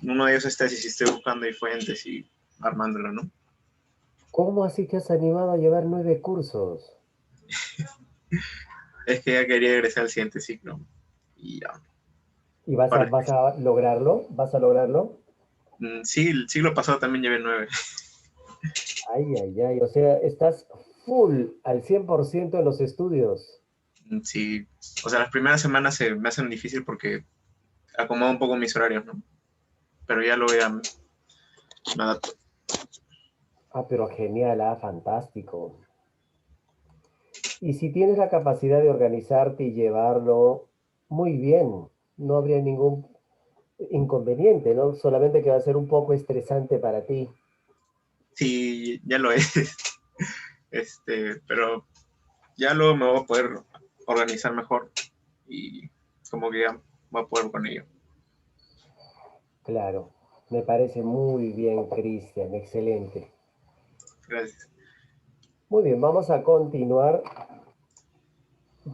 uno de ellos es tesis y estoy buscando ahí fuentes y armándolo, ¿no? ¿Cómo así te has animado a llevar 9 cursos? Es que ya quería egresar al siguiente ciclo y ya. ¿Y vas a, Para, vas a lograrlo? ¿Vas a lograrlo? sí, el siglo pasado también llevé 9. Ay, ay, ay. O sea, estás full al 100% en los estudios. Sí, o sea, las primeras semanas se me hacen difícil porque acomodo un poco mis horarios, ¿no? Pero ya lo voy a, me adapto. Ah, pero genial, fantástico. Y si tienes la capacidad de organizarte y llevarlo muy bien, no habría ningún inconveniente, ¿no? Solamente que va a ser un poco estresante para ti. Sí, ya lo es. Pero ya luego me voy a poder organizar mejor y como que ya voy a poder con ello. Claro, me parece muy bien, Cristian, excelente. Gracias. Muy bien, vamos a continuar.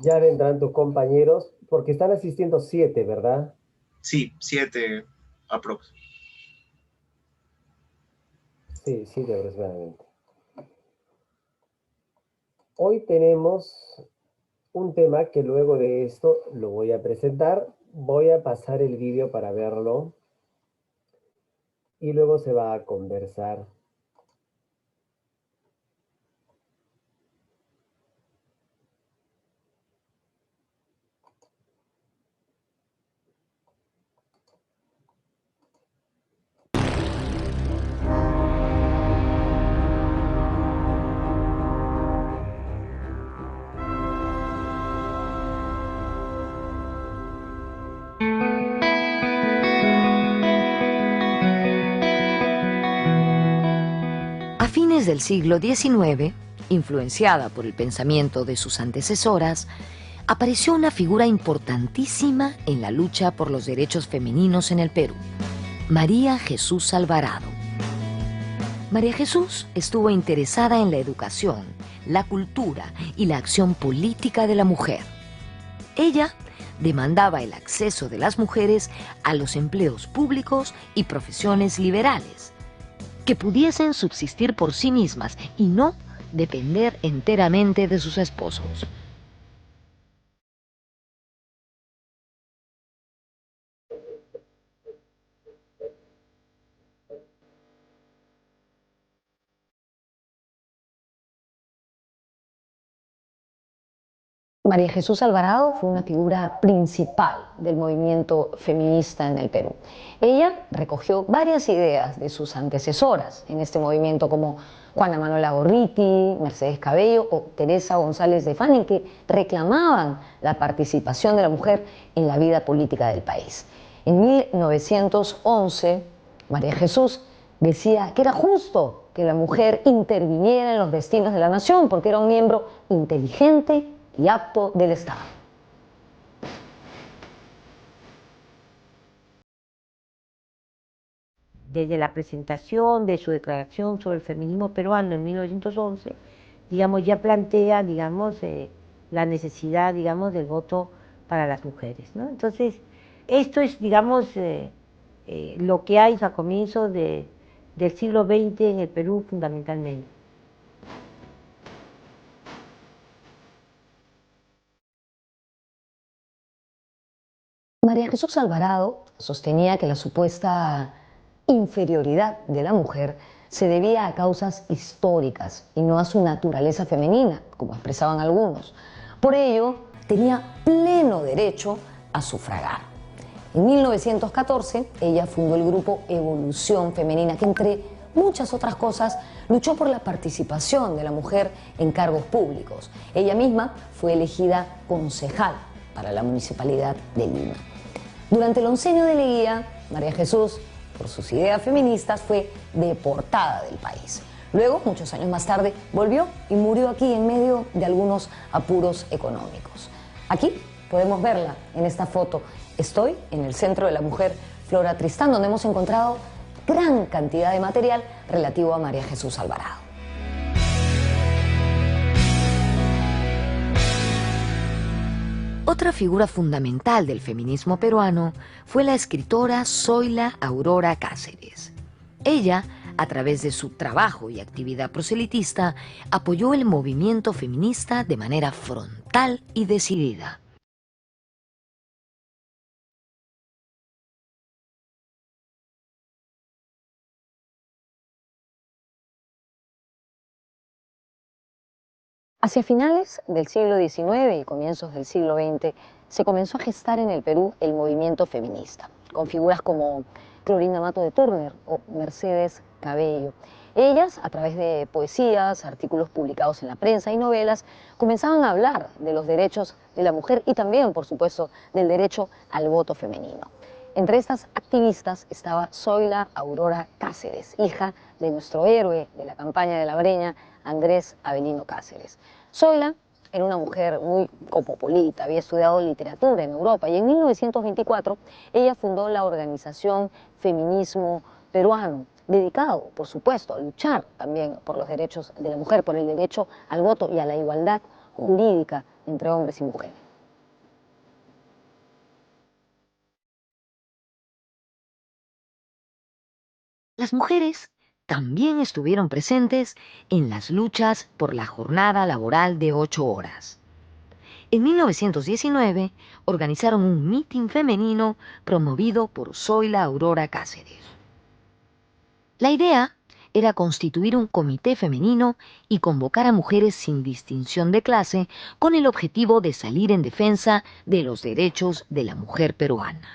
Ya vendrán tus compañeros, porque están asistiendo 7, ¿verdad? Sí, 7 aprox. Sí, 7 aproximadamente. Hoy tenemos un tema que luego de esto lo voy a presentar. Voy a pasar el vídeo para verlo y luego se va a conversar. A fines del siglo XIX, influenciada por el pensamiento de sus antecesoras, apareció una figura importantísima en la lucha por los derechos femeninos en el Perú, María Jesús Alvarado. María Jesús estuvo interesada en la educación, la cultura y la acción política de la mujer. Ella demandaba el acceso de las mujeres a los empleos públicos y profesiones liberales, que pudiesen subsistir por sí mismas y no depender enteramente de sus esposos. María Jesús Alvarado fue una figura principal del movimiento feminista en el Perú. Ella recogió varias ideas de sus antecesoras en este movimiento, como Juana Manuela Gorriti, Mercedes Cabello o Teresa González de Fanny, que reclamaban la participación de la mujer en la vida política del país. En 1911, María Jesús decía que era justo que la mujer interviniera en los destinos de la nación porque era un miembro inteligente y apto del Estado. Desde la presentación de su declaración sobre el feminismo peruano en 1911, digamos, ya plantea, digamos, la necesidad, digamos, del voto para las mujeres, ¿no? Entonces, esto es, digamos, lo que hay a comienzos del siglo XX en el Perú fundamentalmente. María Jesús Alvarado sostenía que la supuesta inferioridad de la mujer se debía a causas históricas y no a su naturaleza femenina, como expresaban algunos. Por ello, tenía pleno derecho a sufragar. En 1914, ella fundó el grupo Evolución Femenina, que entre muchas otras cosas luchó por la participación de la mujer en cargos públicos. Ella misma fue elegida concejal para la Municipalidad de Lima. Durante el oncenio de Leguía, María Jesús, por sus ideas feministas, fue deportada del país. Luego, muchos años más tarde, volvió y murió aquí en medio de algunos apuros económicos. Aquí podemos verla en esta foto. Estoy en el Centro de la Mujer Flora Tristán, donde hemos encontrado gran cantidad de material relativo a María Jesús Alvarado. Otra figura fundamental del feminismo peruano fue la escritora Zoila Aurora Cáceres. Ella, a través de su trabajo y actividad proselitista, apoyó el movimiento feminista de manera frontal y decidida. Hacia finales del siglo XIX y comienzos del siglo XX se comenzó a gestar en el Perú el movimiento feminista, con figuras como Clorinda Mato de Turner o Mercedes Cabello. Ellas, a través de poesías, artículos publicados en la prensa y novelas, comenzaban a hablar de los derechos de la mujer y también, por supuesto, del derecho al voto femenino. Entre estas activistas estaba Zoila Aurora Cáceres, hija de nuestro héroe de la campaña de la Breña, Andrés Avelino Cáceres. Zoila era una mujer muy cosmopolita, había estudiado literatura en Europa y en 1924 ella fundó la organización Feminismo Peruano, dedicado, por supuesto, a luchar también por los derechos de la mujer, por el derecho al voto y a la igualdad jurídica entre hombres y mujeres. Las mujeres también estuvieron presentes en las luchas por la jornada laboral de 8 horas. En 1919 organizaron un mitin femenino promovido por Zoila Aurora Cáceres. La idea era constituir un comité femenino y convocar a mujeres sin distinción de clase con el objetivo de salir en defensa de los derechos de la mujer peruana.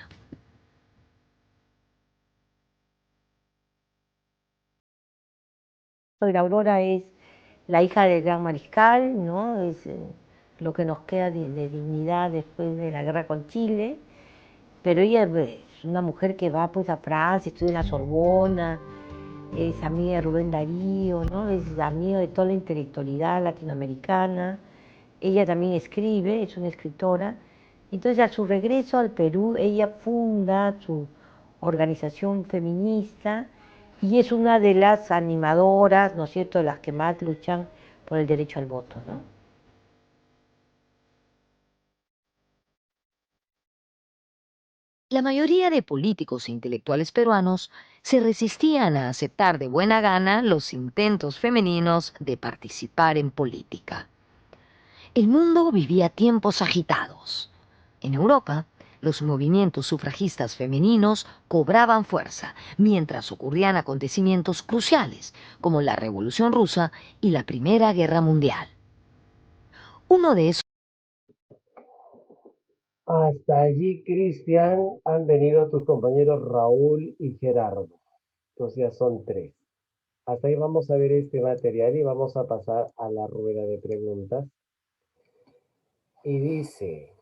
Zoila Aurora es la hija del gran mariscal, ¿no? Es lo que nos queda de dignidad después de la guerra con Chile. Pero ella es una mujer que va pues a Francia, estudia en la Sorbona, es amiga de Rubén Darío, ¿no? Es amiga de toda la intelectualidad latinoamericana. Ella también escribe, es una escritora. Entonces, a su regreso al Perú, ella funda su organización feminista y es una de las animadoras, ¿no es cierto?, de las que más luchan por el derecho al voto, ¿no? La mayoría de políticos e intelectuales peruanos se resistían a aceptar de buena gana los intentos femeninos de participar en política. El mundo vivía tiempos agitados. En Europa, los movimientos sufragistas femeninos cobraban fuerza, mientras ocurrían acontecimientos cruciales, como la Revolución Rusa y la Primera Guerra Mundial. Uno de esos Hasta allí, Cristian, han venido tus compañeros Raúl y Gerardo. Entonces ya son tres. Hasta ahí vamos a ver este material y vamos a pasar a la rueda de preguntas. Y dice,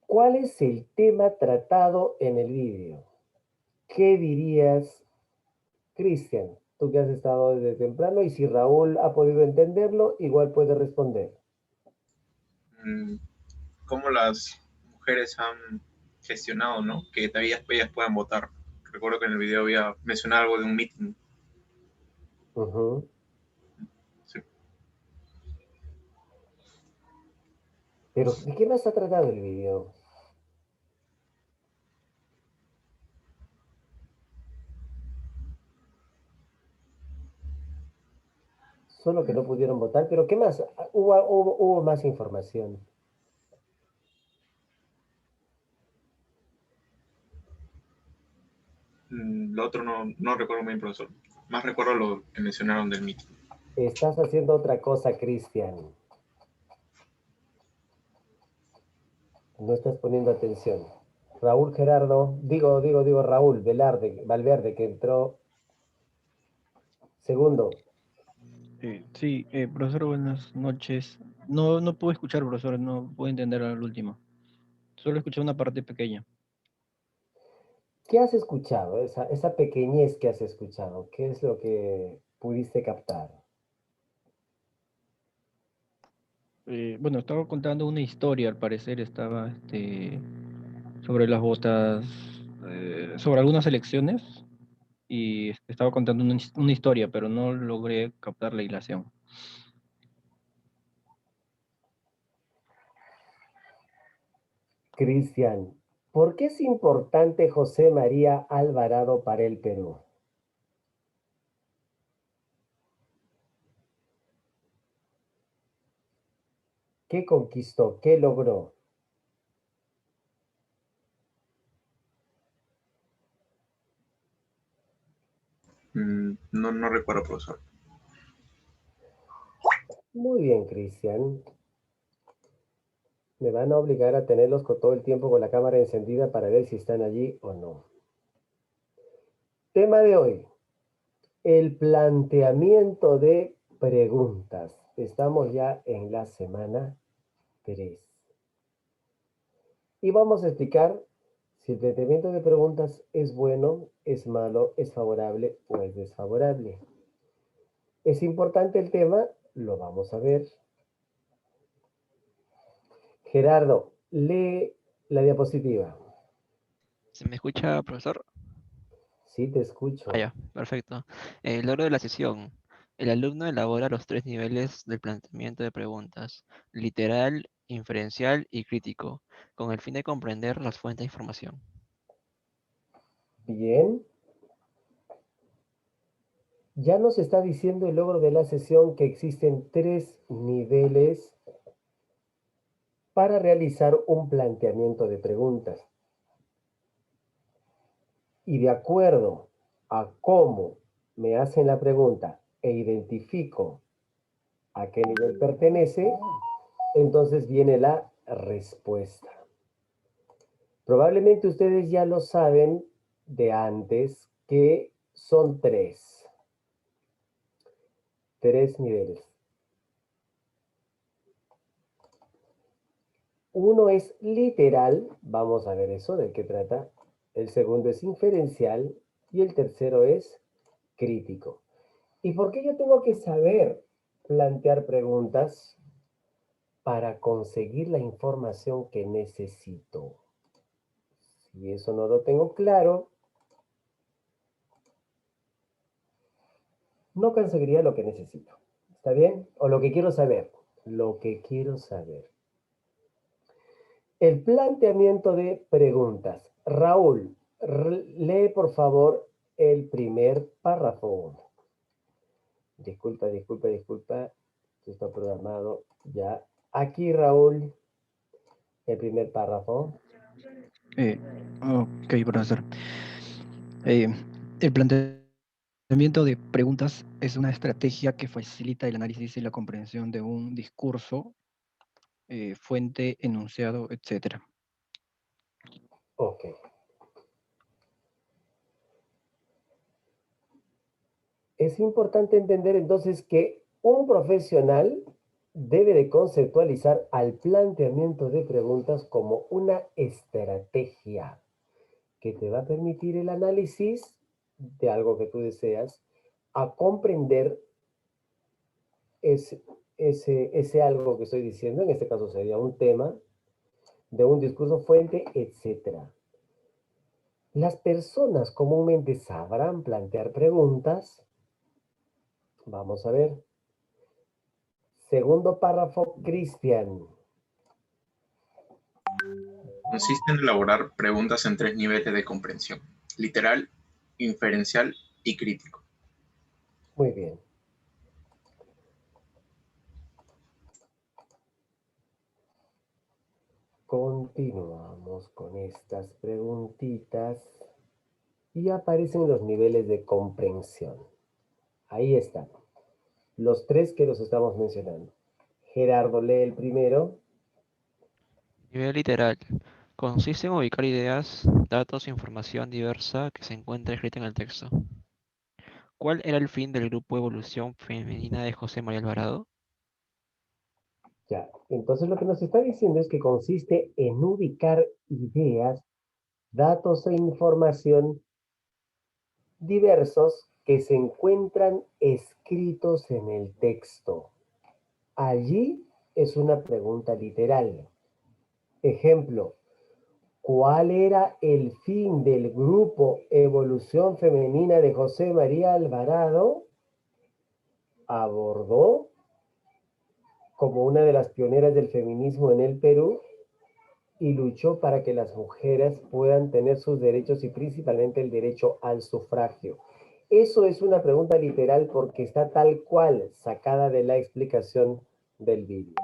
¿cuál es el tema tratado en el vídeo? ¿Qué dirías, Cristian? Tú que has estado desde temprano y si Raúl ha podido entenderlo, igual puede responder. Cómo las mujeres han gestionado, ¿no? Que todavía ellas puedan votar. Recuerdo que en el video había mencionado algo de un meeting. Sí. Pero, ¿de qué más ha tratado el vídeo? Solo que no pudieron votar, pero ¿qué más? Hubo más información. Lo otro no recuerdo bien, profesor. Más recuerdo lo que mencionaron del meeting. Estás haciendo otra cosa, Cristian. No estás poniendo atención. Raúl Gerardo, Raúl Valverde, que entró segundo. Sí, profesor, buenas noches. No pude escuchar, profesor, no pude entender al último. Solo escuché una parte pequeña. ¿Qué has escuchado? Esa pequeñez que has escuchado, ¿qué es lo que pudiste captar? Bueno, estaba contando una historia, al parecer estaba sobre las botas, sobre algunas elecciones, y estaba contando una historia, pero no logré captar la hilación. Cristian, ¿por qué es importante José María Alvarado para el Perú? ¿Qué conquistó? ¿Qué logró? No, no recuerdo, profesor. Muy bien, Cristian. Me van a obligar a tenerlos con todo el tiempo con la cámara encendida para ver si están allí o no. Tema de hoy, el planteamiento de preguntas. Estamos ya en la semana 3. Y vamos a explicar si el planteamiento de preguntas es bueno, es malo, es favorable o es desfavorable. ¿Es importante el tema? Lo vamos a ver. Gerardo, lee la diapositiva. ¿Se me escucha, profesor? Sí, te Ah, escucho. ya, perfecto. El logro de la sesión. El alumno elabora los tres niveles del planteamiento de preguntas: literal, inferencial y crítico, con el fin de comprender las fuentes de información. Bien. Ya nos está diciendo el logro de la sesión que existen 3 niveles para realizar un planteamiento de preguntas. Y de acuerdo a cómo me hacen la pregunta e identifico a qué nivel pertenece, entonces viene la respuesta. Probablemente ustedes ya lo saben de antes que son 3. 3 niveles. Uno es literal, vamos a ver eso, de qué trata. El segundo es inferencial y el tercero es crítico. ¿Y por qué yo tengo que saber plantear preguntas? Para conseguir la información que necesito. Si eso no lo tengo claro, no conseguiría lo que necesito. ¿Está bien? O lo que quiero saber. Lo que quiero saber. El planteamiento de preguntas. Raúl, lee por favor el primer párrafo. Disculpa. Esto está programado ya. Aquí, Raúl, el primer párrafo. Ok, profesor. El planteamiento de preguntas es una estrategia que facilita el análisis y la comprensión de un discurso, fuente, enunciado, etc. Ok. Es importante entender entonces que un profesional debe de conceptualizar al planteamiento de preguntas como una estrategia que te va a permitir el análisis de algo que tú deseas, a comprender ese, ese algo que estoy diciendo, en este caso sería un tema, de un discurso fuente, etc. Las personas comúnmente sabrán plantear preguntas. Vamos a ver. Segundo párrafo, Cristian. Consiste en elaborar preguntas en 3 niveles de comprensión: literal, inferencial y crítico. Muy bien. Continuamos con estas preguntitas y aparecen los niveles de comprensión. Ahí están, los 3 que los estamos mencionando. Gerardo lee el primero. Nivel literal. Consiste en ubicar ideas, datos e información diversa que se encuentra escrita en el texto. ¿Cuál era el fin del grupo Evolución Femenina de José María Alvarado? Ya, entonces lo que nos está diciendo es que consiste en ubicar ideas, datos e información diversos que se encuentran escritos en el texto. Allí es una pregunta literal. Ejemplo, ¿cuál era el fin del grupo Evolución Femenina de José María Alvarado? Abordó, como una de las pioneras del feminismo en el Perú, y luchó para que las mujeres puedan tener sus derechos y principalmente el derecho al sufragio. Eso es una pregunta literal porque está tal cual sacada de la explicación del vídeo.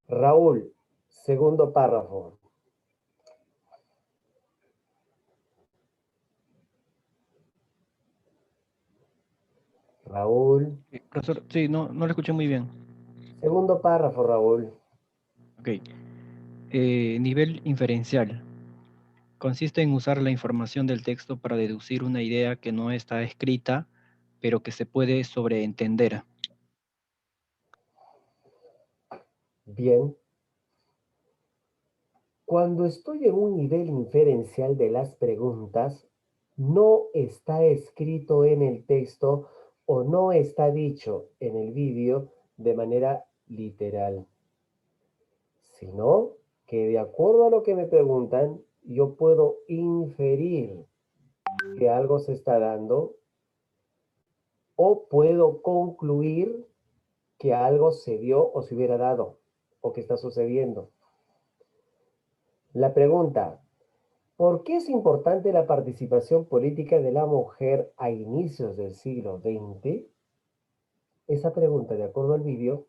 Raúl, segundo párrafo. Raúl, Profesor, sí, no lo escuché muy bien. segundo párrafo, Raúl. Ok. Nivel inferencial. Consiste en usar la información del texto para deducir una idea que no está escrita, pero que se puede sobreentender. Bien. Cuando estoy en un nivel inferencial de las preguntas, no está escrito en el texto o no está dicho en el vídeo de manera literal, sino que de acuerdo a lo que me preguntan, yo puedo inferir que algo se está dando o puedo concluir que algo se dio o se hubiera dado o que está sucediendo. La pregunta, ¿por qué es importante la participación política de la mujer a inicios del siglo XX? Esa pregunta, de acuerdo al vídeo,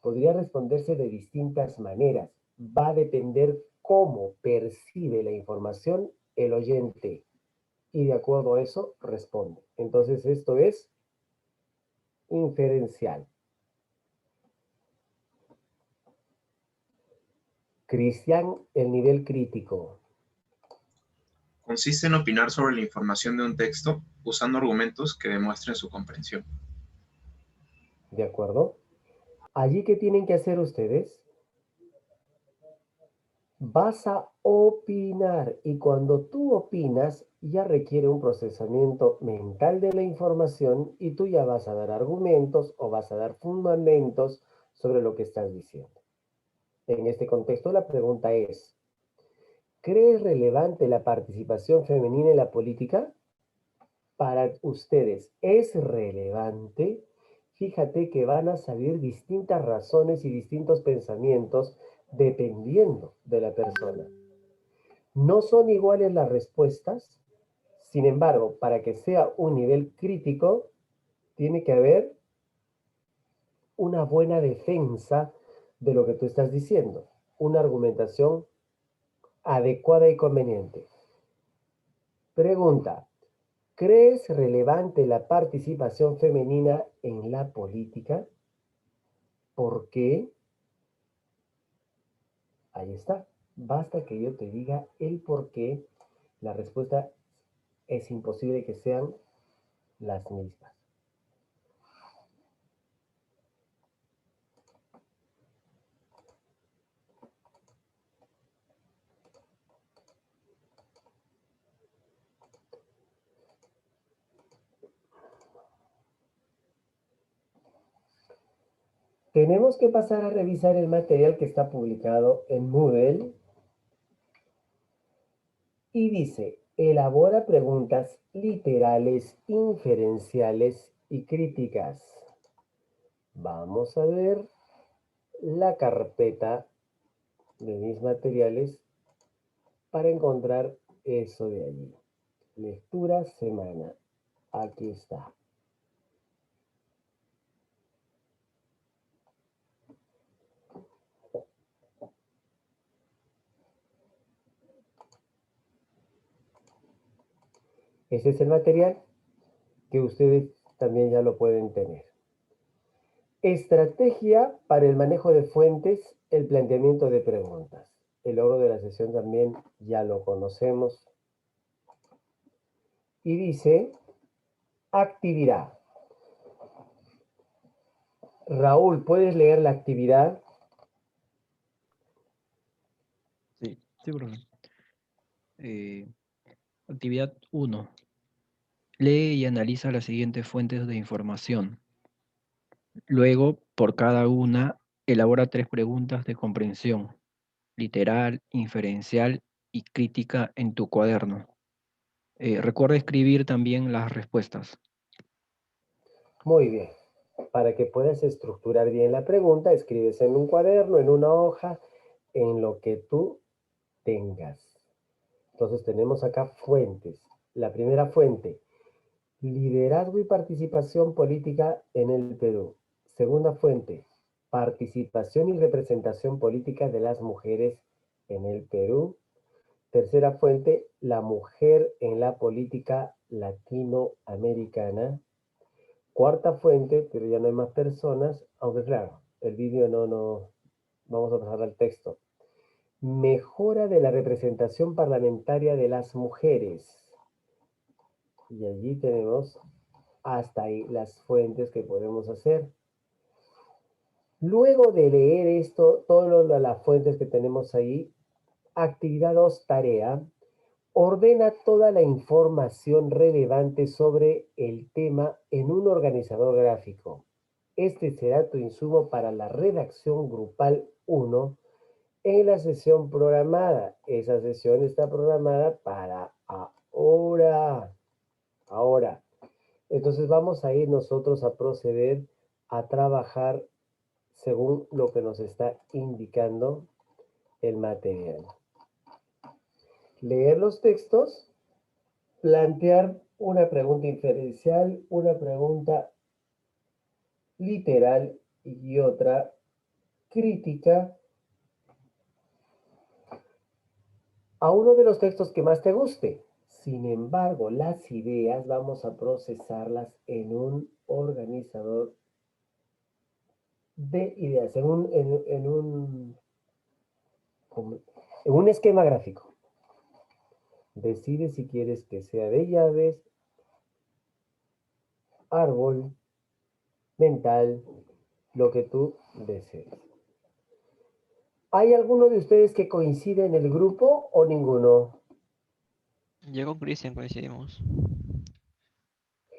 podría responderse de distintas maneras. Va a depender cómo percibe la información el oyente. Y de acuerdo a eso, responde. Entonces, esto es inferencial. Cristian, el nivel crítico. Consiste en opinar sobre la información de un texto usando argumentos que demuestren su comprensión. ¿De acuerdo? Allí, ¿qué tienen que hacer ustedes? Vas a opinar y cuando tú opinas ya requiere un procesamiento mental de la información y tú ya vas a dar argumentos o vas a dar fundamentos sobre lo que estás diciendo. En este contexto la pregunta es, ¿crees relevante la participación femenina en la política? Para ustedes, ¿es relevante? Fíjate que van a salir distintas razones y distintos pensamientos dependiendo de la persona. No son iguales las respuestas, sin embargo, para que sea un nivel crítico, tiene que haber una buena defensa de lo que tú estás diciendo, una argumentación adecuada y conveniente. Pregunta, ¿crees relevante la participación femenina en la política? ¿Por qué? Ahí está. Basta que yo te diga el por qué. La respuesta es imposible que sean las mismas. Tenemos que pasar a revisar el material que está publicado en Moodle y dice, elabora preguntas literales, inferenciales y críticas. Vamos a ver la carpeta de mis materiales para encontrar eso de allí. Lectura semana. Aquí está. Ese es el material que ustedes también ya lo pueden tener. Estrategia para el manejo de fuentes, el planteamiento de preguntas. El logro de la sesión también ya lo conocemos. Y dice, actividad. Raúl, ¿puedes leer la actividad? Sí, profesor. Actividad 1. Lee y analiza las siguientes fuentes de información. Luego, por cada una, elabora 3 preguntas de comprensión, literal, inferencial y crítica en tu cuaderno. Recuerda escribir también las respuestas. Muy bien. Para que puedas estructurar bien la pregunta, escribes en un cuaderno, en una hoja, en lo que tú tengas. Entonces tenemos acá fuentes. La primera fuente, liderazgo y participación política en el Perú. Segunda fuente, participación y representación política de las mujeres en el Perú. Tercera fuente, la mujer en la política latinoamericana. Cuarta fuente, pero ya no hay más personas, aunque claro, el vídeo no, vamos a pasar al texto. Mejora de la representación parlamentaria de las mujeres. Y allí tenemos hasta ahí las fuentes que podemos hacer. Luego de leer esto, todas las fuentes que tenemos ahí, actividad 2, tarea, ordena toda la información relevante sobre el tema en un organizador gráfico. Este será tu insumo para la redacción grupal 1 en la sesión programada. Esa sesión está programada para ahora. Ahora. Entonces vamos a ir nosotros a proceder a trabajar según lo que nos está indicando el material. Leer los textos, plantear una pregunta inferencial, una pregunta literal y otra crítica a uno de los textos que más te guste. Sin embargo, las ideas vamos a procesarlas en un organizador de ideas, en un esquema gráfico. Decide si quieres que sea de llaves, árbol, mental, lo que tú desees. ¿Hay alguno de ustedes que coincide en el grupo o ninguno? Yo con Cristian coincidimos.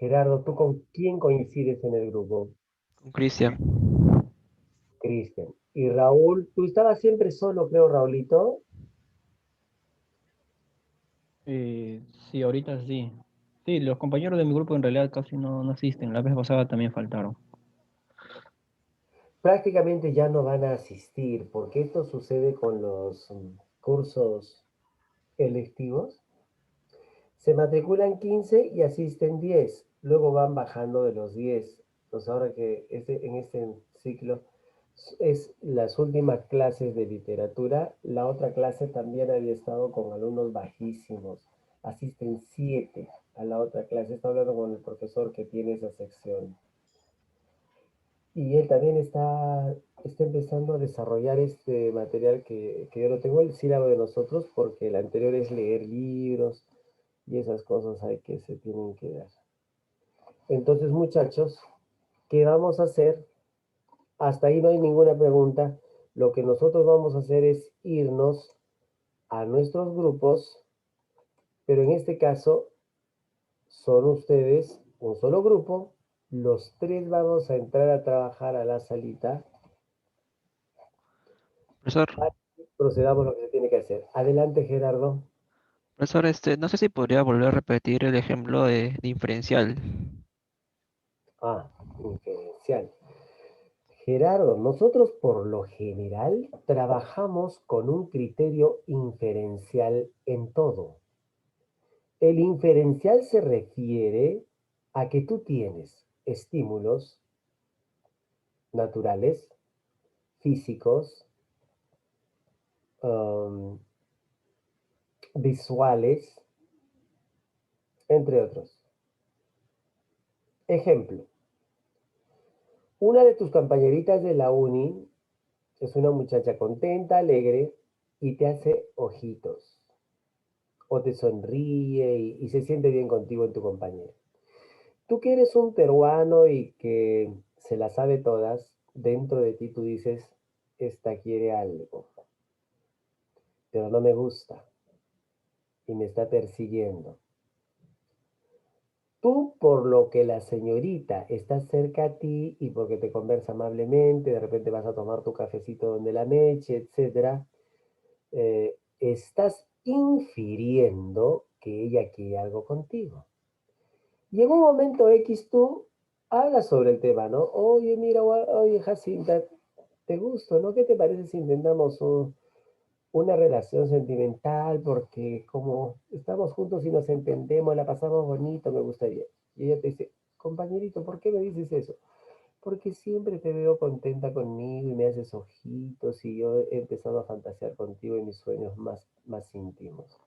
Gerardo, ¿tú con quién coincides en el grupo? Con Cristian. Cristian. Y Raúl, tú estabas siempre solo, creo, Raulito. Sí, ahorita sí. Sí, los compañeros de mi grupo en realidad casi no asisten. La vez pasada también faltaron. Prácticamente ya no van a asistir, porque esto sucede con los cursos electivos. Se matriculan 15 y asisten 10. Luego van bajando de los 10. Entonces ahora que en este ciclo es las últimas clases de literatura, la otra clase también había estado con alumnos bajísimos. Asisten 7 a la otra clase. Está hablando con el profesor que tiene esa sección. Y él también está empezando a desarrollar este material que yo no tengo, el sílabo de nosotros, porque el anterior es leer libros y esas cosas hay que se tienen que dar. Entonces, muchachos, ¿qué vamos a hacer? Hasta ahí no hay ninguna pregunta. Lo que nosotros vamos a hacer es irnos a nuestros grupos, pero en este caso son ustedes un solo grupo. Los tres vamos a entrar a trabajar a la salita. Profesor, Procedamos lo que se tiene que hacer. Adelante, Gerardo. profesor, no sé si podría volver a repetir el ejemplo de diferencial. Inferencial. Gerardo, nosotros por lo general trabajamos con un criterio inferencial en todo. El inferencial se refiere a que tú tienes estímulos naturales, físicos, um, visuales, entre otros. Ejemplo, una de tus compañeritas de la uni es una muchacha contenta, alegre y te hace ojitos o te sonríe y se siente bien contigo en tu compañero. Tú que eres un peruano y que se la sabe todas, dentro de ti tú dices, esta quiere algo, pero no me gusta y me está persiguiendo. Tú, por lo que la señorita está cerca a ti y porque te conversa amablemente, de repente vas a tomar tu cafecito donde la meche, etc., estás infiriendo que ella quiere algo contigo. Y en un momento X tú habla sobre el tema, ¿no? Oye, mira, oye, Jacinta, ¿te gusto, no? ¿Qué te parece si intentamos una relación sentimental? Porque como estamos juntos y nos entendemos, la pasamos bonito, me gustaría. Y ella te dice, compañerito, ¿por qué me dices eso? Porque siempre te veo contenta conmigo y me haces ojitos y yo he empezado a fantasear contigo en mis sueños más íntimos.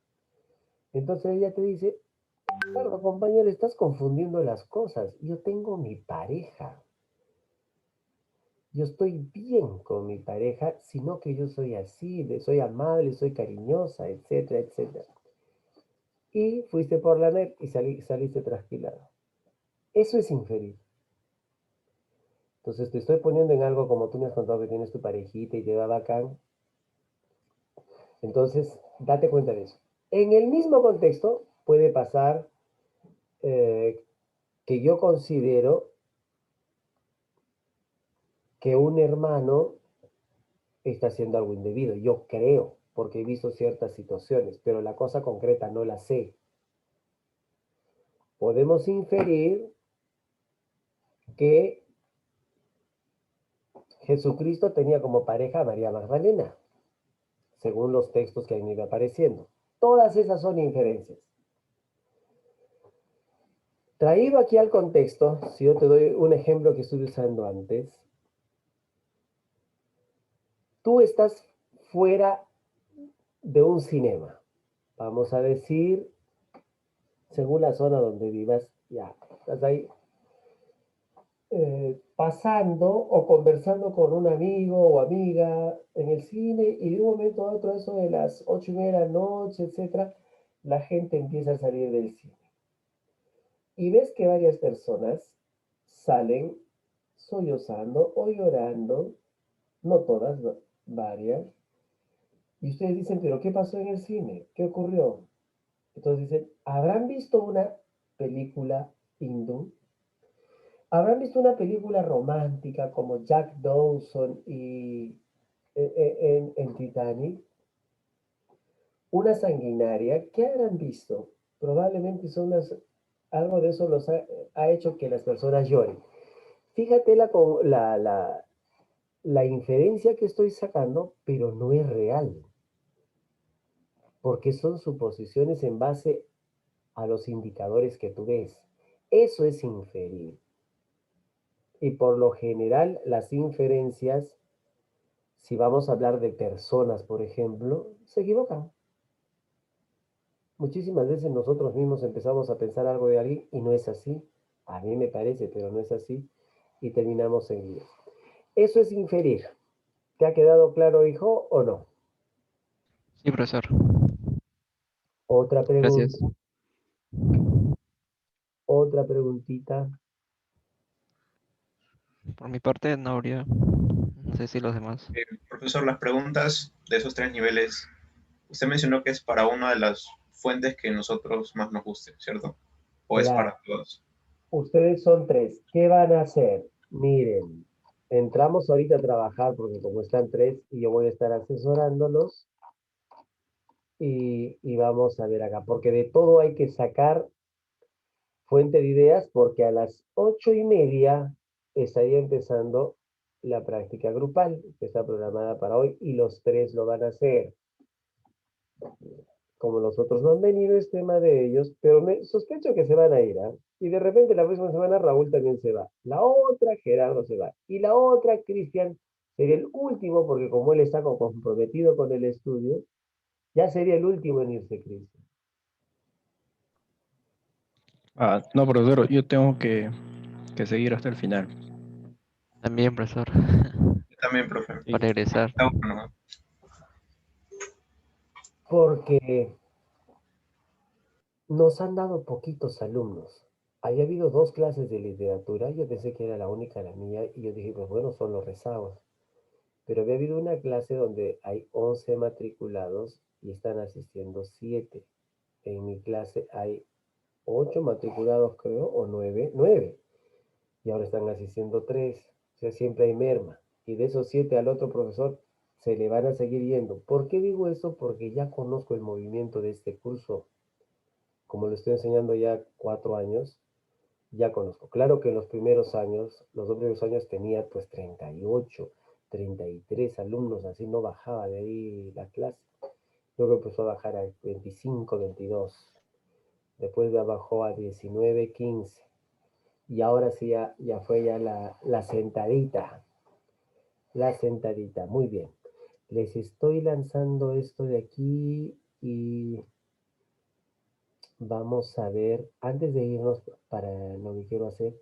Entonces ella te dice, claro, compañero, estás confundiendo las cosas. Yo tengo mi pareja. Yo estoy bien con mi pareja, sino que yo soy así, soy amable, soy cariñosa, etcétera, etcétera. Y fuiste por la net y saliste trasquilado. Eso es infeliz. Entonces te estoy poniendo en algo como tú me has contado que tienes tu parejita y te va bacán. Entonces, date cuenta de eso. En el mismo contexto puede pasar eh, que yo considero que un hermano está haciendo algo indebido. Yo creo, porque he visto ciertas situaciones, pero la cosa concreta no la sé. Podemos inferir que Jesucristo tenía como pareja a María Magdalena, según los textos que han ido apareciendo. Todas esas son inferencias. Traído aquí al contexto, si yo te doy un ejemplo que estuve usando antes, tú estás fuera de un cinema. Vamos a decir, según la zona donde vivas, ya, estás ahí pasando o conversando con un amigo o amiga en el cine y de un momento a otro, eso de las 8:30 de la noche, etcétera, la gente empieza a salir del cine. Y ves que varias personas salen sollozando o llorando, no todas, varias, y ustedes dicen, pero ¿qué pasó en el cine? ¿Qué ocurrió? Entonces dicen, ¿habrán visto una película hindú? ¿Habrán visto una película romántica como Jack Dawson y en Titanic? Una sanguinaria, ¿qué habrán visto? Probablemente algo de eso ha hecho que las personas lloren. Fíjate la inferencia que estoy sacando, pero no es real, porque son suposiciones en base a los indicadores que tú ves. Eso es inferir. Y por lo general, las inferencias, si vamos a hablar de personas, por ejemplo, se equivocan. Muchísimas veces nosotros mismos empezamos a pensar algo de alguien y no es así. A mí me parece, pero no es así. Y terminamos en lío. Eso es inferir. ¿Te ha quedado claro, hijo, o no? Sí, profesor. Otra Gracias. pregunta, otra preguntita. Por mi parte no habría. No sé si los demás. Profesor, las preguntas de esos tres niveles, usted mencionó que es para una de las fuentes que nosotros más nos guste, ¿cierto? ¿O es Claro, para todos? ustedes son tres. ¿Qué van a hacer? Miren, entramos ahorita a trabajar porque como están tres y yo voy a estar asesorándolos y vamos a ver acá, porque de todo hay que sacar fuente de ideas porque a las 8:30 estaría empezando la práctica grupal que está programada para hoy y los tres lo van a hacer. Como los otros no han venido, es tema de ellos, pero sospecho que se van a ir, ¿ah? Y de repente la próxima semana Raúl también se va. La otra, Gerardo se va. Y la otra, Cristian, sería el último, porque como él está comprometido con el estudio, ya sería el último en irse, Cristian. Ah, no, profesor, yo tengo que seguir hasta el final. También, profesor. Yo también, profe. Sí. Para regresar. Está bueno. Porque nos han dado poquitos alumnos. Había habido 2 clases de literatura, yo pensé que era la única la mía, y yo dije, pues bueno, son los rezagos. Pero había habido una clase donde hay 11 matriculados y están asistiendo 7. En mi clase hay 8 matriculados, creo, o 9, 9. Y ahora están asistiendo 3. O sea, siempre hay merma. Y de esos 7 al otro profesor se le van a seguir yendo. ¿Por qué digo eso? Porque ya conozco el movimiento de este curso. Como lo estoy enseñando ya 4 años, ya conozco. Claro que en los primeros años, tenía pues 38, 33 alumnos, así no bajaba de ahí la clase. Luego empezó a bajar a 25, 22. Después ya bajó a 19, 15. Y ahora sí ya fue ya la sentadita. La sentadita, muy bien. Les estoy lanzando esto de aquí y vamos a ver, antes de irnos para lo que quiero hacer,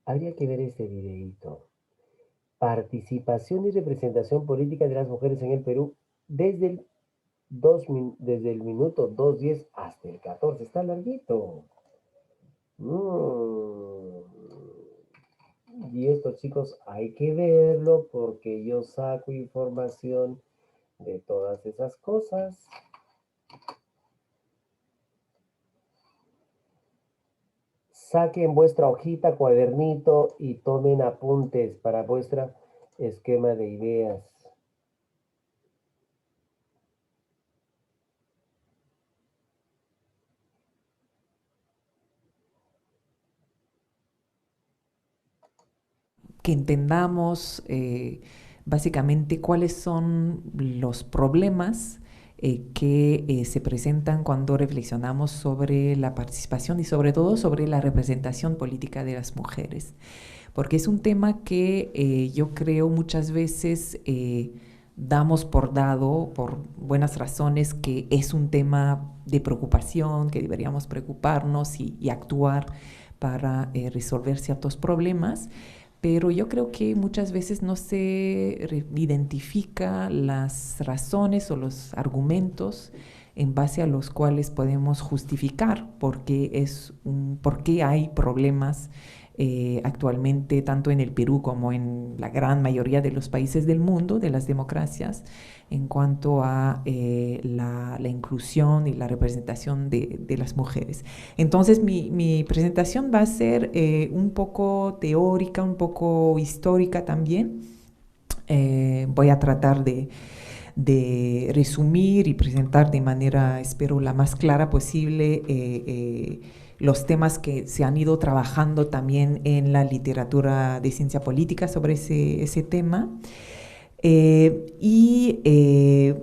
habría que ver este videito. Participación y representación política de las mujeres en el Perú desde el, desde el minuto 2:10 hasta el 14. Está larguito. Y esto, chicos, hay que verlo porque yo saco información de todas esas cosas. Saquen vuestra hojita, cuadernito y tomen apuntes para vuestro esquema de ideas. Que entendamos básicamente cuáles son los problemas que se presentan cuando reflexionamos sobre la participación y sobre todo sobre la representación política de las mujeres. Porque es un tema que yo creo muchas veces damos por dado, por buenas razones, que es un tema de preocupación, que deberíamos preocuparnos y actuar para resolver ciertos problemas. Pero yo creo que muchas veces no se identifica las razones o los argumentos en base a los cuales podemos justificar por qué hay problemas actualmente tanto en el Perú como en la gran mayoría de los países del mundo, de las democracias, en cuanto a la inclusión y la representación de las mujeres. Entonces mi presentación va a ser un poco teórica, un poco histórica también. Voy a tratar de resumir y presentar de manera, espero, la más clara posible los temas que se han ido trabajando también en la literatura de ciencia política sobre ese tema.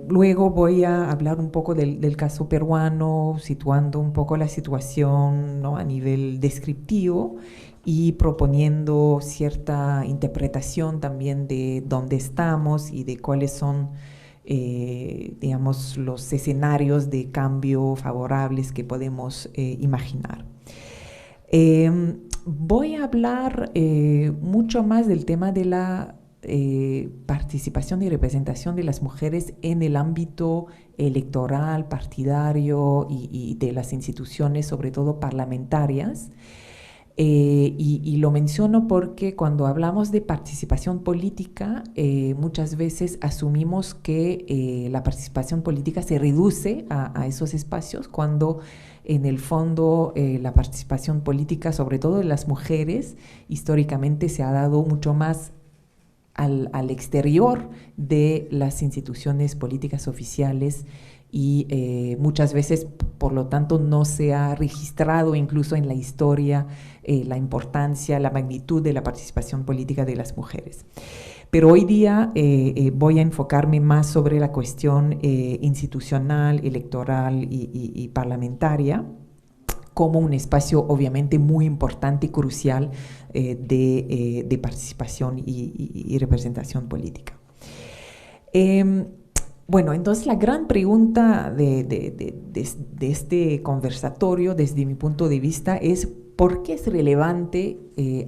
Luego voy a hablar un poco del caso peruano, situando un poco la situación, ¿no?, a nivel descriptivo y proponiendo cierta interpretación también de dónde estamos y de cuáles son digamos, los escenarios de cambio favorables que podemos imaginar. Voy a hablar mucho más del tema de la participación y representación de las mujeres en el ámbito electoral, partidario y de las instituciones, sobre todo parlamentarias. Y lo menciono porque cuando hablamos de participación política, muchas veces asumimos que la participación política se reduce a esos espacios, cuando en el fondo la participación política, sobre todo de las mujeres, históricamente se ha dado mucho más al exterior de las instituciones políticas oficiales y muchas veces, por lo tanto, no se ha registrado incluso en la historia la importancia, la magnitud de la participación política de las mujeres. Pero hoy día voy a enfocarme más sobre la cuestión institucional, electoral y parlamentaria, como un espacio obviamente muy importante y crucial de participación y representación política. Bueno, entonces la gran pregunta de este conversatorio, desde mi punto de vista, es ¿por qué es relevante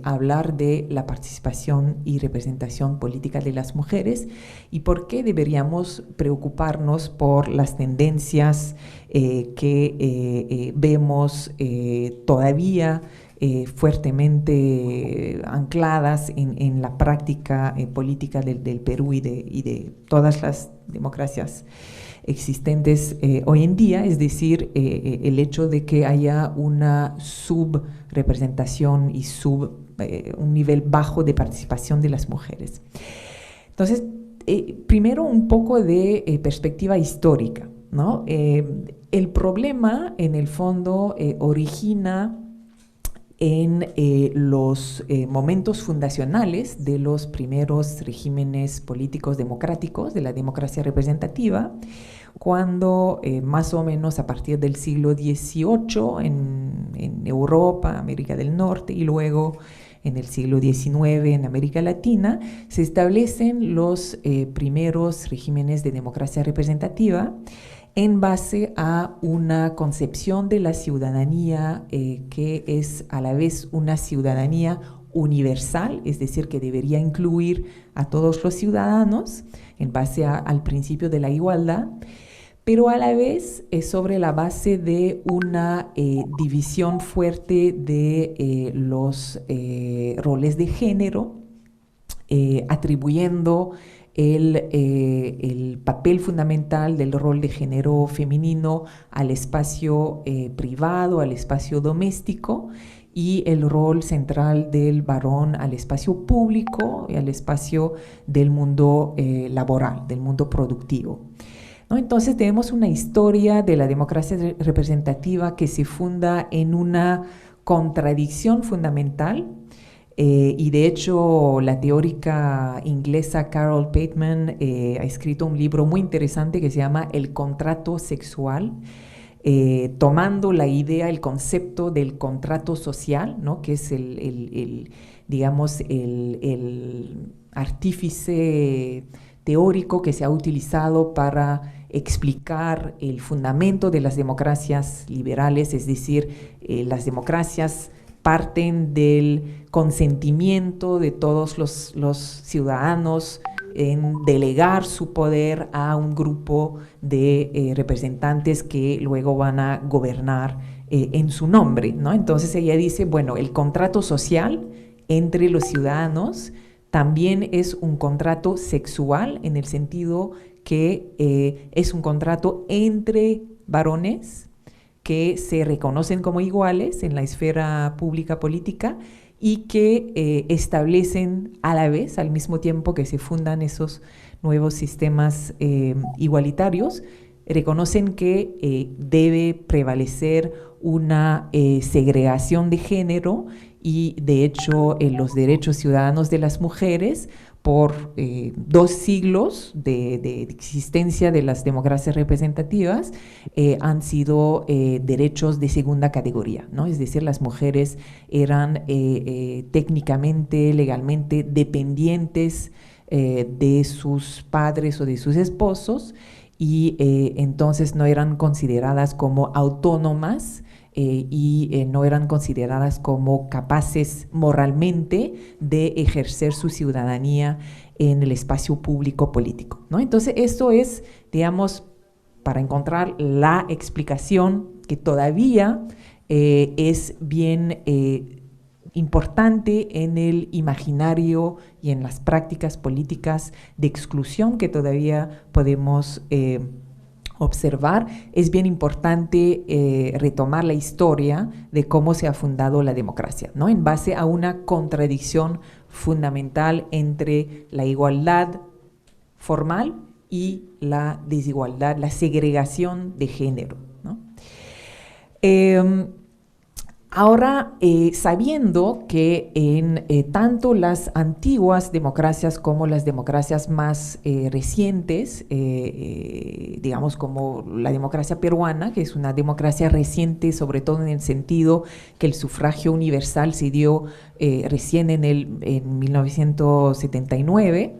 hablar de la participación y representación política de las mujeres? ¿Y por qué deberíamos preocuparnos por las tendencias que vemos todavía fuertemente ancladas en la práctica política del Perú y de todas las democracias existentes hoy en día, es decir, el hecho de que haya una subrepresentación y un nivel bajo de participación de las mujeres? Entonces, primero un poco de perspectiva histórica, ¿no? El problema, en el fondo, origina en los momentos fundacionales de los primeros regímenes políticos democráticos, de la democracia representativa, cuando más o menos a partir del siglo XVIII en Europa, América del Norte, y luego en el siglo XIX en América Latina, se establecen los primeros regímenes de democracia representativa en base a una concepción de la ciudadanía que es a la vez una ciudadanía universal, es decir, que debería incluir a todos los ciudadanos en base al principio de la igualdad, pero a la vez sobre la base de una división fuerte de los roles de género, atribuyendo el papel fundamental del rol de género femenino al espacio privado, al espacio doméstico, y el rol central del varón al espacio público y al espacio del mundo laboral, del mundo productivo, ¿no? Entonces tenemos una historia de la democracia representativa que se funda en una contradicción fundamental. Y de hecho la teórica inglesa Carol Pateman ha escrito un libro muy interesante que se llama El contrato sexual, tomando la idea, el concepto del contrato social, ¿no? Que es digamos, el artífice teórico que se ha utilizado para explicar el fundamento de las democracias liberales, es decir, las democracias parten del consentimiento de todos los ciudadanos en delegar su poder a un grupo de representantes que luego van a gobernar en su nombre, ¿no? Entonces ella dice, bueno, el contrato social entre los ciudadanos también es un contrato sexual, en el sentido que es un contrato entre varones que se reconocen como iguales en la esfera pública política y que establecen a la vez, al mismo tiempo que se fundan esos nuevos sistemas igualitarios, reconocen que debe prevalecer una segregación de género y, de hecho, los derechos ciudadanos de las mujeres por 2 siglos de existencia de las democracias representativas han sido derechos de segunda categoría, ¿no? Es decir, las mujeres eran técnicamente, legalmente dependientes de sus padres o de sus esposos y entonces no eran consideradas como autónomas y no eran consideradas como capaces moralmente de ejercer su ciudadanía en el espacio público político, ¿no? Entonces esto es, digamos, para encontrar la explicación que todavía es bien importante en el imaginario y en las prácticas políticas de exclusión que todavía podemos observar. Es bien importante retomar la historia de cómo se ha fundado la democracia, ¿no? En base a una contradicción fundamental entre la igualdad formal y la desigualdad, la segregación de género, ¿no? Ahora, sabiendo que en tanto las antiguas democracias como las democracias más recientes, digamos como la democracia peruana, que es una democracia reciente, sobre todo en el sentido que el sufragio universal se dio recién en 1979,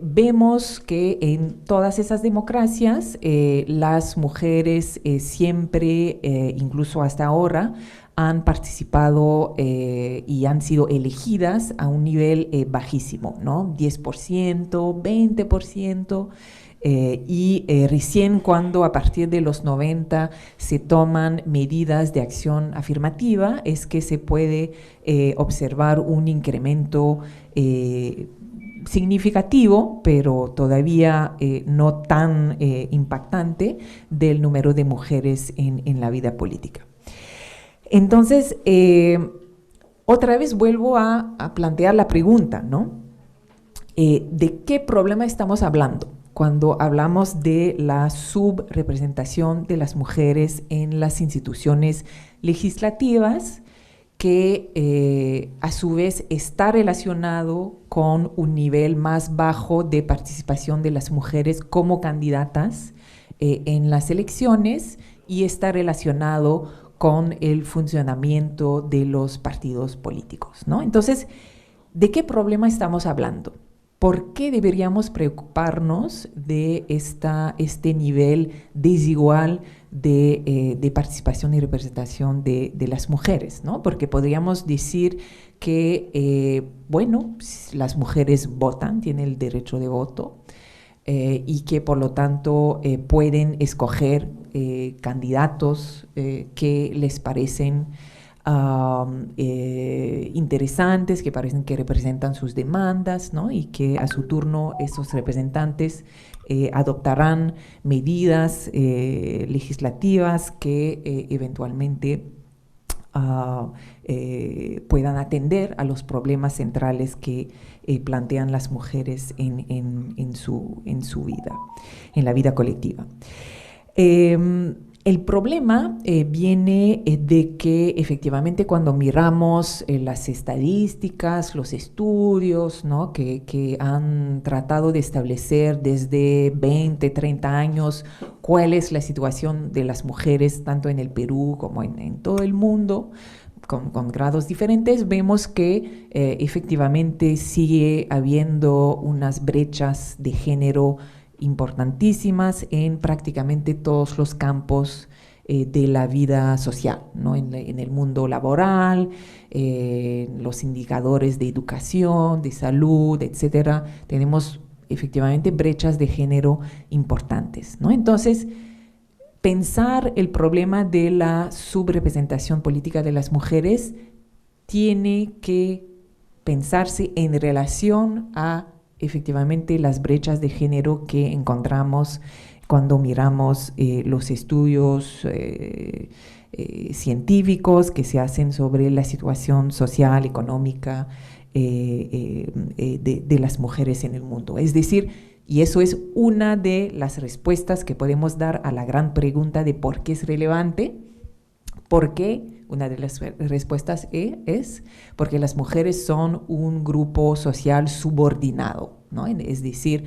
vemos que en todas esas democracias las mujeres siempre, incluso hasta ahora, han participado y han sido elegidas a un nivel bajísimo, ¿no? 10%, 20%, y recién cuando a partir de los 90 se toman medidas de acción afirmativa es que se puede observar un incremento significativo, pero todavía no tan impactante, del número de mujeres en la vida política. Entonces, otra vez vuelvo a plantear la pregunta, ¿no? ¿De qué problema estamos hablando cuando hablamos de la subrepresentación de las mujeres en las instituciones legislativas, que a su vez está relacionado con un nivel más bajo de participación de las mujeres como candidatas en las elecciones, y está relacionado con el funcionamiento de los partidos políticos, ¿no? Entonces, ¿de qué problema estamos hablando? ¿Por qué deberíamos preocuparnos de este nivel desigual de participación y representación de las mujeres, ¿no? Porque podríamos decir que, bueno, las mujeres votan, tienen el derecho de voto, y que por lo tanto pueden escoger candidatos que les parecen interesantes, que parecen que representan sus demandas, ¿no? Y que a su turno esos representantes adoptarán medidas legislativas que eventualmente puedan atender a los problemas centrales que plantean las mujeres en su vida, en la vida colectiva. El problema viene de que efectivamente cuando miramos las estadísticas, los estudios, ¿no? que han tratado de establecer desde 20, 30 años cuál es la situación de las mujeres tanto en el Perú como en todo el mundo, con grados diferentes, vemos que efectivamente sigue habiendo unas brechas de género importantísimas en prácticamente todos los campos de la vida social, ¿no? En el mundo laboral, los indicadores de educación, de salud, etcétera. Tenemos efectivamente brechas de género importantes, ¿no? Entonces, pensar el problema de la subrepresentación política de las mujeres tiene que pensarse en relación a efectivamente las brechas de género que encontramos cuando miramos los estudios científicos que se hacen sobre la situación social, económica de las mujeres en el mundo. Es decir, y eso es una de las respuestas que podemos dar a la gran pregunta de por qué es relevante. ¿Por qué? Una de las respuestas es porque las mujeres son un grupo social subordinado, ¿no? Es decir,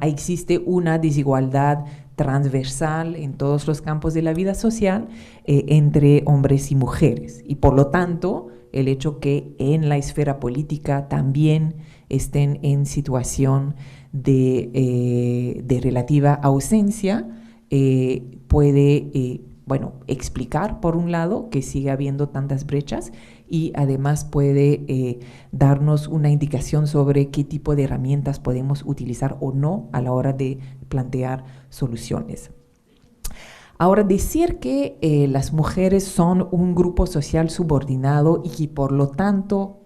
existe una desigualdad transversal en todos los campos de la vida social entre hombres y mujeres. Y por lo tanto, el hecho que en la esfera política también estén en situación de relativa ausencia puede explicar, por un lado, que sigue habiendo tantas brechas, y además puede darnos una indicación sobre qué tipo de herramientas podemos utilizar o no a la hora de plantear soluciones. Ahora, decir que las mujeres son un grupo social subordinado y que por lo tanto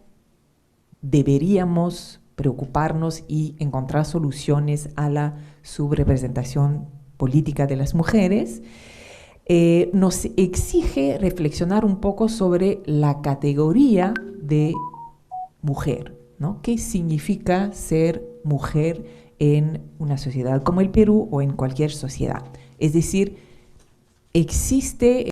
deberíamos preocuparnos y encontrar soluciones a la subrepresentación política de las mujeres, nos exige reflexionar un poco sobre la categoría de mujer, ¿no? ¿Qué significa ser mujer en una sociedad como el Perú o en cualquier sociedad? Es decir, existe...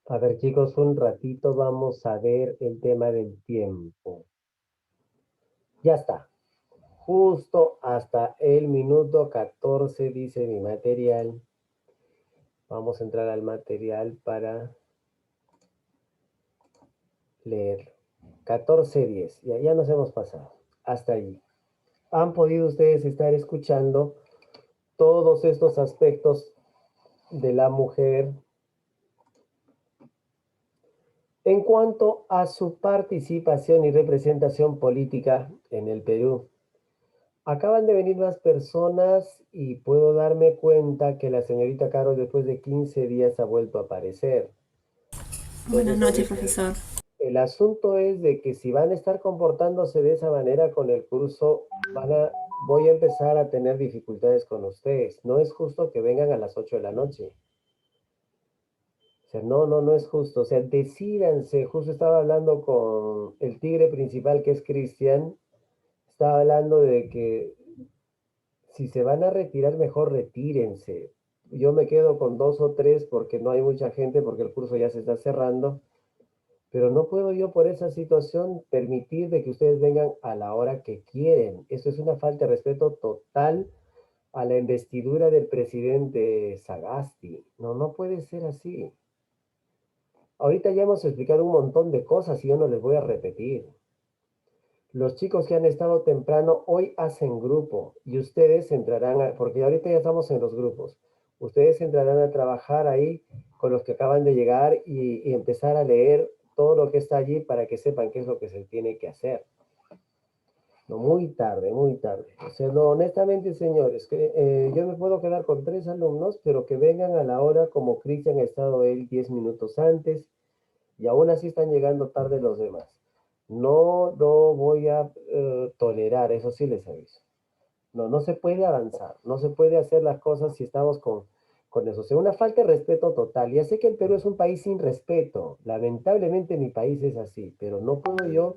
A ver, chicos, un ratito vamos a ver el tema del tiempo. Ya está. Justo hasta el minuto 14 dice mi material. Vamos a entrar al material para leerlo. 14:10. Ya nos hemos pasado. Hasta allí. Han podido ustedes estar escuchando todos estos aspectos de la mujer en cuanto a su participación y representación política en el Perú. Acaban de venir más personas y puedo darme cuenta que la señorita Caro después de 15 días ha vuelto a aparecer. Buenas noches, profesor. El asunto es de que si van a estar comportándose de esa manera con el curso, voy a empezar a tener dificultades con ustedes. No es justo que vengan a las 8 de la noche. O sea, no es justo. O sea, decídanse. Justo estaba hablando con el tigre principal, que es Cristian. Estaba hablando de que si se van a retirar, mejor retírense. Yo me quedo con 2 o 3 porque no hay mucha gente, porque el curso ya se está cerrando. Pero no puedo yo por esa situación permitir de que ustedes vengan a la hora que quieren. Eso es una falta de respeto total a la investidura del presidente Sagasti. No, no puede ser así. Ahorita ya hemos explicado un montón de cosas y yo no les voy a repetir. Los chicos que han estado temprano hoy hacen grupo y ustedes entrarán, porque ahorita ya estamos en los grupos, ustedes entrarán a trabajar ahí con los que acaban de llegar y empezar a leer todo lo que está allí para que sepan qué es lo que se tiene que hacer. No, muy tarde, muy tarde. O sea, no, honestamente, señores, que, yo me puedo quedar con 3 alumnos, pero que vengan a la hora como Cristian ha estado él 10 minutos antes y aún así están llegando tarde los demás. No lo voy a tolerar, eso sí les aviso. No, no se puede avanzar, no se puede hacer las cosas si estamos con eso. O sea, una falta de respeto total. Ya sé que el Perú es un país sin respeto. Lamentablemente mi país es así, pero no puedo yo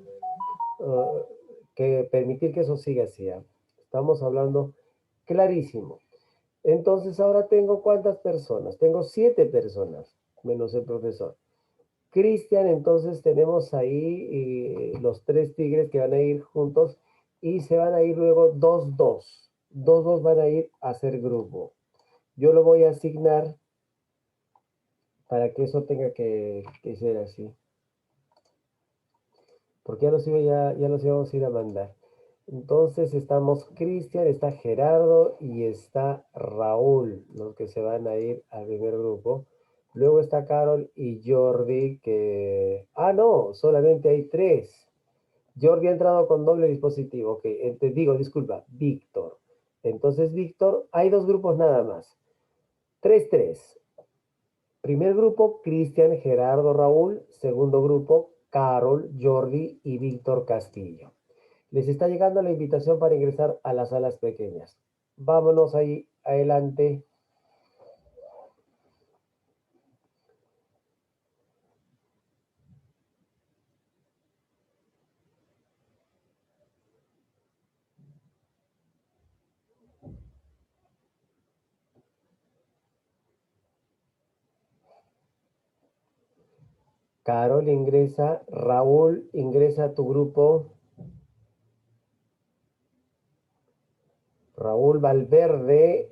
que permitir que eso siga así. ¿Ah? Estamos hablando clarísimo. Entonces ahora tengo ¿cuántas personas? Tengo 7 personas, menos el profesor. Cristian, entonces tenemos ahí los 3 tigres que van a ir juntos y se van a ir luego 2-2. 2-2 van a ir a hacer grupo. Yo lo voy a asignar para que eso tenga que ser así. Porque ya los íbamos a ir a mandar. Entonces estamos Cristian, está Gerardo y está Raúl, los que se van a ir al primer grupo. Luego está Carol y Jordi, que... Ah, no, solamente hay 3. Jordi ha entrado con doble dispositivo. Ok, te digo, disculpa, Víctor. Entonces, Víctor, hay 2 grupos nada más. 3-3. Primer grupo, Cristian, Gerardo, Raúl. Segundo grupo, Carol, Jordi y Víctor Castillo. Les está llegando la invitación para ingresar a las salas pequeñas. Vámonos ahí adelante. Carol ingresa, Raúl ingresa a tu grupo. Raúl Valverde.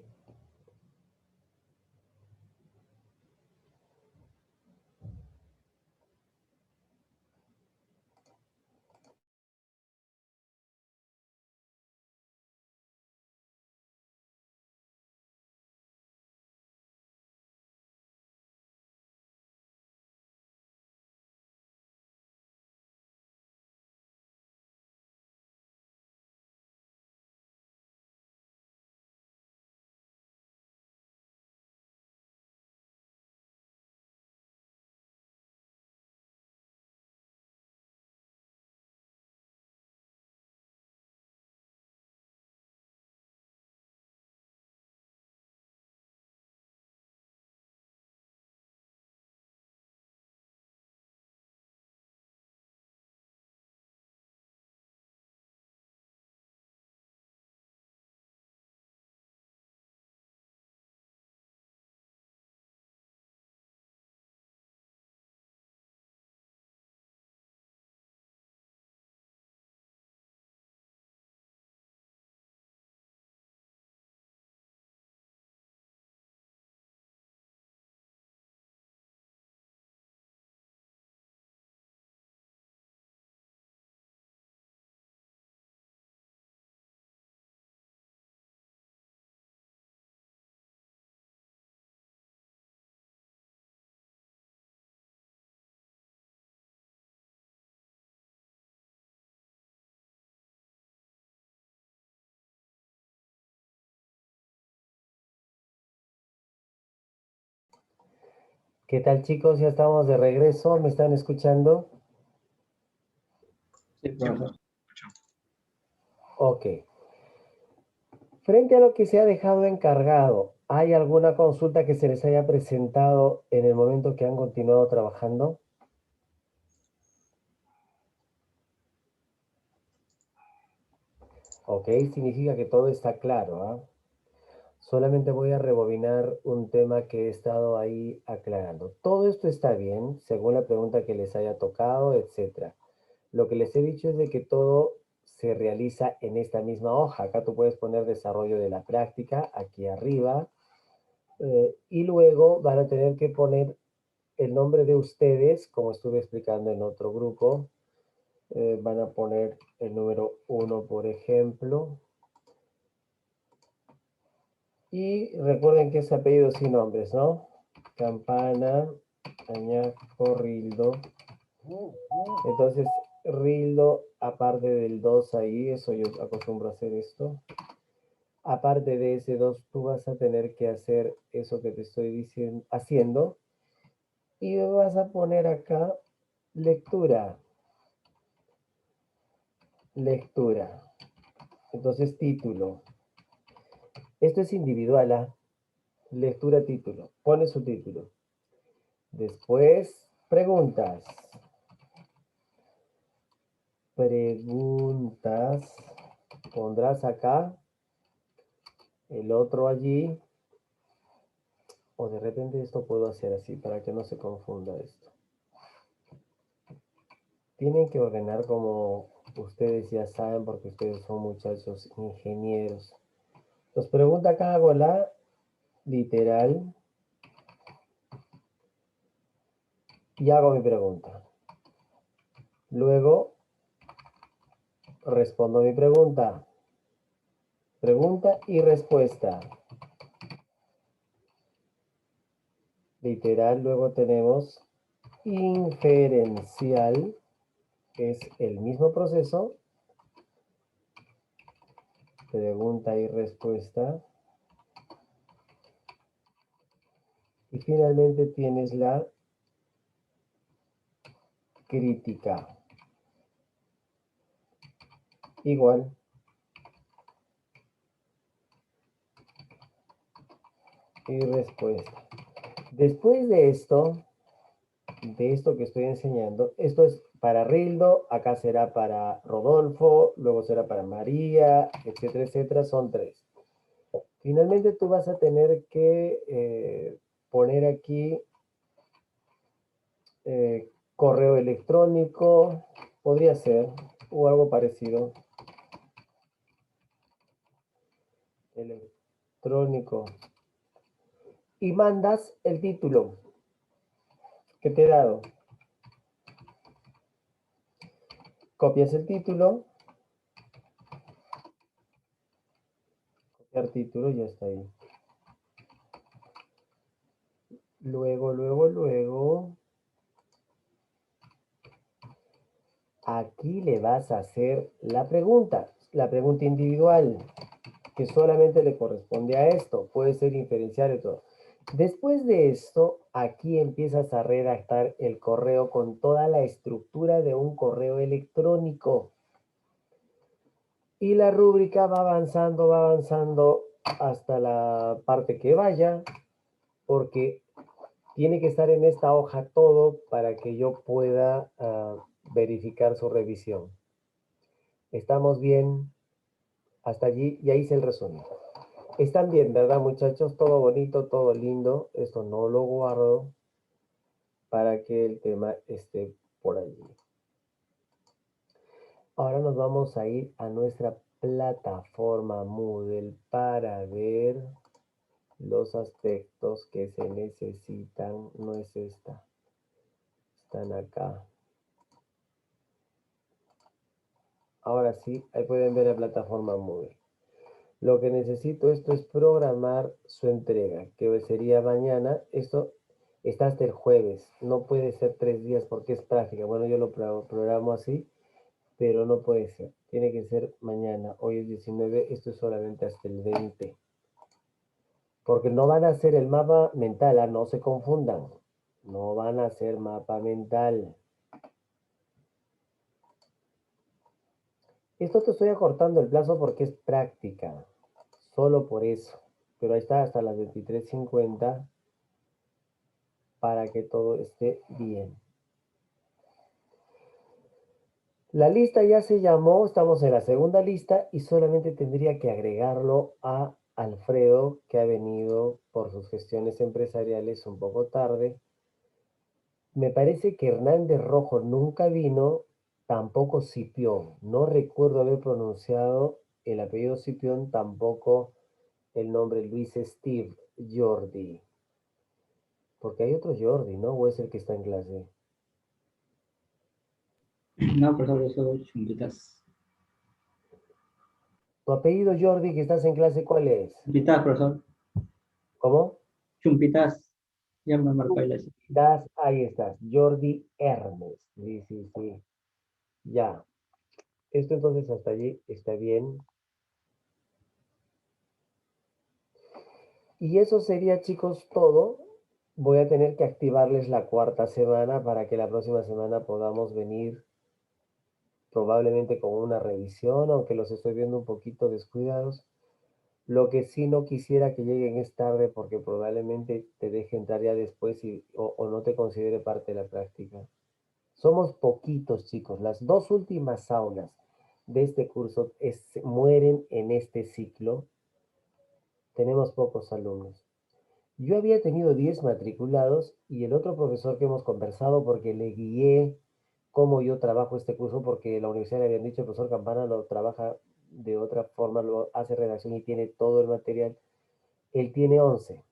¿Qué tal, chicos? Ya estamos de regreso. ¿Me están escuchando? Sí, profesor. Ok. Frente a lo que se ha dejado encargado, ¿hay alguna consulta que se les haya presentado en el momento que han continuado trabajando? Ok, significa que todo está claro. ¿Ah? Solamente voy a rebobinar un tema que he estado ahí aclarando. Todo esto está bien, según la pregunta que les haya tocado, etc. Lo que les he dicho es de que todo se realiza en esta misma hoja. Acá tú puedes poner desarrollo de la práctica, aquí arriba, y luego van a tener que poner el nombre de ustedes, como estuve explicando en otro grupo. Van a poner el número 1, por ejemplo. Y recuerden que es apellido sin nombres, ¿no? Campana, Añasco, Rildo. Entonces, Rildo, aparte del 2 ahí, eso yo acostumbro a hacer esto. Aparte de ese 2, tú vas a tener que hacer eso que te estoy diciendo, haciendo. Y vas a poner acá lectura. Lectura. Entonces, título. Esto es individual, ¿ah? Lectura, título. Pone su título. Después, preguntas. Preguntas. Pondrás acá, el otro allí. O de repente esto puedo hacer así para que no se confunda esto. Tienen que ordenar como ustedes ya saben porque ustedes son muchachos ingenieros. Entonces pregunta acá, hago la literal y hago mi pregunta. Luego respondo mi pregunta. Pregunta y respuesta. Literal, luego tenemos inferencial, que es el mismo proceso. Pregunta y respuesta. Y finalmente tienes la crítica. Igual. Y respuesta. Después de esto que estoy enseñando, esto es para Rildo, acá será para Rodolfo, luego será para María, etcétera, etcétera, son 3. Finalmente tú vas a tener que poner aquí correo electrónico, podría ser, o algo parecido. Electrónico. Y mandas el título que te he dado. Copias el título. Copiar título, ya está ahí. Luego. Aquí le vas a hacer la pregunta individual, que solamente le corresponde a esto. Puede ser inferencial y todo. Después de esto, aquí empiezas a redactar el correo con toda la estructura de un correo electrónico. Y la rúbrica va avanzando hasta la parte que vaya, porque tiene que estar en esta hoja todo para que yo pueda verificar su revisión. Estamos bien hasta allí, ya hice el resumen. Están bien, ¿verdad, muchachos? Todo bonito, todo lindo. Esto no lo guardo para que el tema esté por allí. Ahora nos vamos a ir a nuestra plataforma Moodle para ver los aspectos que se necesitan. No es esta. Están acá. Ahora sí, ahí pueden ver la plataforma Moodle. Lo que necesito esto es programar su entrega, que sería mañana. Esto está hasta el jueves. No puede ser 3 días porque es práctica. Bueno, yo lo programo así, pero no puede ser. Tiene que ser mañana. Hoy es 19, esto es solamente hasta el 20. Porque no van a hacer el mapa mental, no se confundan. No van a hacer mapa mental. Esto te estoy acortando el plazo porque es práctica. Solo por eso. Pero ahí está hasta las 23:50 para que todo esté bien. La lista ya se llamó, estamos en la segunda lista y solamente tendría que agregarlo a Alfredo, que ha venido por sus gestiones empresariales un poco tarde. Me parece que Hernández Rojo nunca vino, tampoco Cipión. No recuerdo haber pronunciado el apellido Cipión, tampoco el nombre Luis Steve Jordi. Porque hay otro Jordi, ¿no? ¿O es el que está en clase? No, profesor, yo soy Chumpitas. ¿Tu apellido Jordi que estás en clase cuál es? Chumpitas, profesor. ¿Cómo? Chumpitas. Ya me marcó ahí la Ahí estás, Jordi Hermes. Sí, sí, sí. Ya. Esto entonces hasta allí está bien. Y eso sería, chicos, todo. Voy a tener que activarles la cuarta semana para que la próxima semana podamos venir probablemente con una revisión, aunque los estoy viendo un poquito descuidados. Lo que sí no quisiera que lleguen es tarde porque probablemente te deje entrar ya después o no te considere parte de la práctica. Somos poquitos, chicos. Las dos últimas aulas de este curso mueren en este ciclo. Tenemos pocos alumnos. Yo había tenido 10 matriculados y el otro profesor que hemos conversado porque le guié cómo yo trabajo este curso porque la universidad le habían dicho, el profesor Campana lo trabaja de otra forma, lo hace redacción y tiene todo el material. Él tiene 11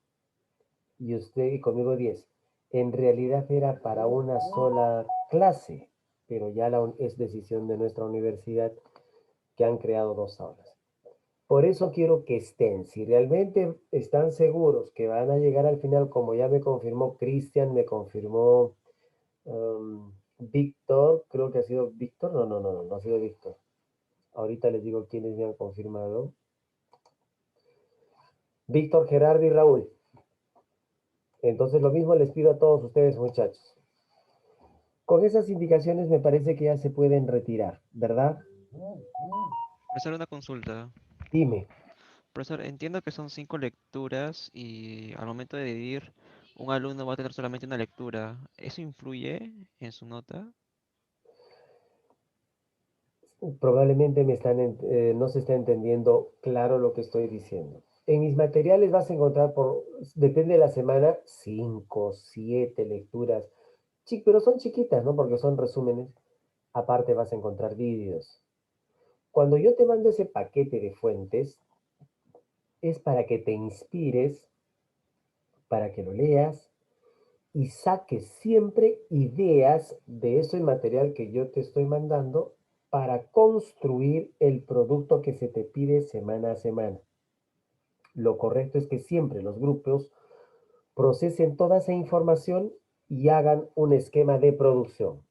y usted y conmigo 10. En realidad era para una sola clase, pero ya es decisión de nuestra universidad que han creado dos aulas. Por eso quiero que estén. Si realmente están seguros que van a llegar al final, como ya me confirmó Cristian, me confirmó Víctor, creo que ha sido Víctor. No ha sido Víctor. Ahorita les digo quiénes me han confirmado. Víctor, Gerardo y Raúl. Entonces lo mismo les pido a todos ustedes, muchachos. Con esas indicaciones me parece que ya se pueden retirar, ¿verdad? Profesor, una consulta. Dime. Profesor, entiendo que son 5 lecturas y al momento de dividir, un alumno va a tener solamente una lectura. ¿Eso influye en su nota? Probablemente no se está entendiendo claro lo que estoy diciendo. En mis materiales vas a encontrar, depende de la semana, 5, 7 lecturas, pero son chiquitas, ¿no? Porque son resúmenes. Aparte vas a encontrar vídeos. Cuando yo te mando ese paquete de fuentes, es para que te inspires, para que lo leas y saques siempre ideas de ese material que yo te estoy mandando para construir el producto que se te pide semana a semana. Lo correcto es que siempre los grupos procesen toda esa información y hagan un esquema de producción.